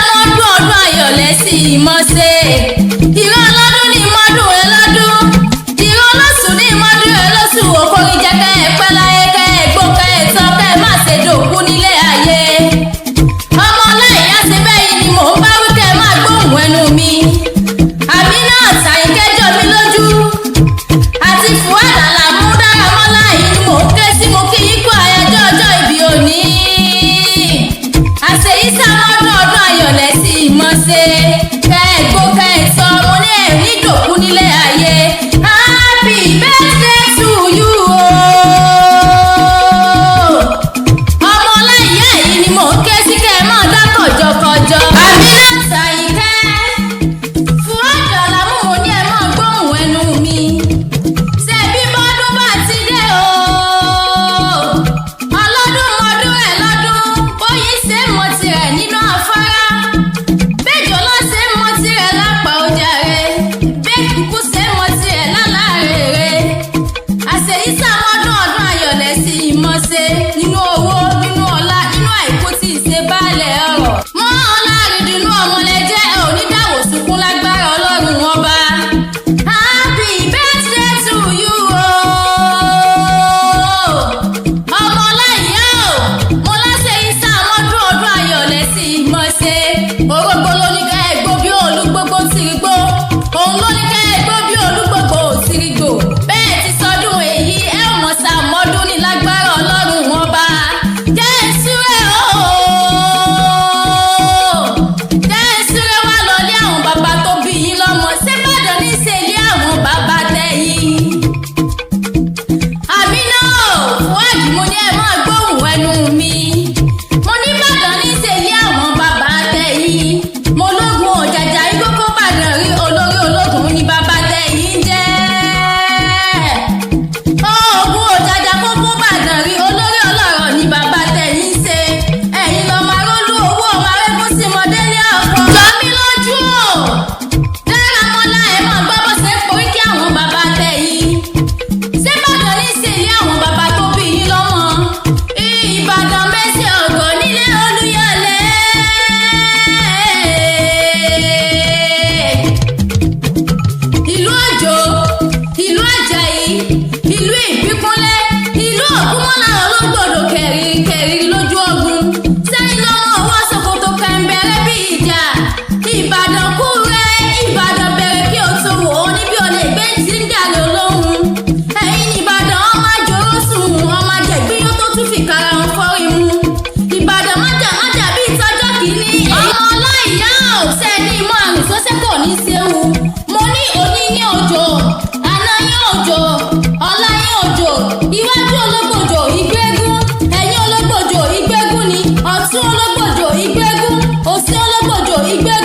mọ́dún ọdún ayọ̀ lẹ́sìn ìmọ̀ọ́sẹ̀. ìran ọlọ́dún ní mọ́dún rẹ lọ́dún. ìran ọlọ́sùn ní mọ́dún rẹ lọ́sùn. òkòrin jẹ́ kẹ́ ẹ pẹ́ láyé kẹ́ ẹ gbó kẹ́ ẹ tán kẹ́ ẹ má ṣe dòkú nílé ayé. ọmọ ọláìyá ṣe bẹ́ẹ̀ ni mò ń bá wí kẹ́ ẹ má gbóhùn ẹnu mi. àmì náà ṣàyíkẹ́jọ́ mi lójú. àti fúwádà làmú dára mọ́lá yìí ni mò ń ké sí mo kí yín kú àyájọ́ ọjọ́ ìbí òní. àṣeyí sàmọ́dún ọdún ayọ̀ lẹ́sìn ìmọ̀ọ́sẹ̀. kẹ́ ẹ gbó kẹ́ ẹ sọ mo ní ẹ̀rí dòkú nílé ayé. happy birthday to you o. ọmọ ọláìyá yìí ni mò ń ké sí kẹ́ ẹ mọ̀ dá kọ̀jọ̀kọ̀jọ̀. àmì náà ṣàyíkẹ́ fúwádà làmú mo ní ẹ mọ̀ gbóhùn ẹnu mi. ṣebí bọ́dún bá ti dé o. ọlọ́dún mọ́dún ẹ̀ lọ́dún bóyí ṣe ń mọ tirẹ̀ nínú afárá. bẹ́jọ́ lọ ṣe ń mọ tirẹ̀ lápá ọjà rẹ̀. bẹ́ẹ̀kúkú ṣe ń mọ tirẹ̀ lálàárẹ̀ rẹ̀. àṣeyí sàmọ́dún ọdún ayọ̀ lẹ́sìn ìmọ̀ọ́sẹ̀. nínú owó nínú ọlá nínú àìkú tí ì ṣe baálẹ̀ ọrọ̀. mọ́ ọlá àrídìnú ọmọlẹ́jẹ́ ẹ ò ní dáwò sunkún lágbára ọlọ́run ọba. happy birthday to you o. ọmọ ọláìyá o mo láṣẹ ìsá àmọ́dún ọdún ayọ̀ lẹ́sìn ìmọ̀ọ́sẹ̀. orógbó ló ní ká ẹ gbó bí olúgbógbó tìrìgbó. òun ló ní ká ẹ gbó bí olúgbógbó tìrìgbò. bẹ́ẹ̀ ti sọdún èyí ẹ ò mọ̀ sàmọ́dún ní lágbára ọlọ́run ọba. jẹ́ ìṣúrẹ́ o. jẹ́ ìṣúrẹ́ wá lọlé àwọn bàbá tó bí yín lọ́mọ. ṣébàdàn ní ṣe ilé àwọn bàbá tẹ̀yìn. àmì náà fúwádìí mo ní ẹ máa gbóhùn ẹnu mi. mo ní bàdàn ní ṣe ilé àwọn bàbá tẹ̀yìn. mo lógun òjàjà igbókó bàdàn rí olórí ológun ní bàbá tẹ̀yìn jẹ́. oògùn òjàjà kókó bàdàn rí olórí ọlọ́rọ̀ ní bàbá tẹ̀yìn ṣe. ẹ̀yin lọ máa rólú owó ọmọ arẹ́gùn sí mọ́délé ọkọ̀. jọ mí lójú o. dára mọ́lá ẹ̀ máa gbọ́ bó ṣe ń porí kí àwọn bàbá tẹ̀yìn. ṣé bàdàn ní ṣe ilé àwọn bàbá tó bí yín lọ́mọ. ìbàdàn mẹ́sì ọ̀gọ̀ nílé olúyọ̀lé. ìlú òjò ìlú àjàyí ìlú ìbíkúnlé ìlú ògúnmọ́lá ológbòdò kẹ̀rìkẹ̀rì lójú ogun. sẹ́yìn lọ́mọ owó ṣòkòtò kẹ̀ǹbẹ̀rẹ̀ bí ìjà. ìbàdàn kúrẹ́ ìbàdàn bẹ̀rẹ̀ kí o tó wò ó níbi olè gbé tí ń jà lólóhùn. ẹ̀yin ní ìbàdàn ọmọ àjòrò sùn ọmọ àjẹgbíyó tó tún fi kára wọn fọ́rí mu. ìbàdàn májàmájà bíi tọ́jọ́ kìíní. ọmọ ọláìyá ò sẹ́ni mọ́ àrùn sọ́sẹ́ kò ní séwu. mo ní òní ní òjò àná yín òjò ọ̀la yín òjò iwájú ológbòjò ìgbégún ẹ̀yìn ológbòjò ìgbégún ni ọ̀tún ológbòjò ìgbégún òsì ológbòjò ìgbégún.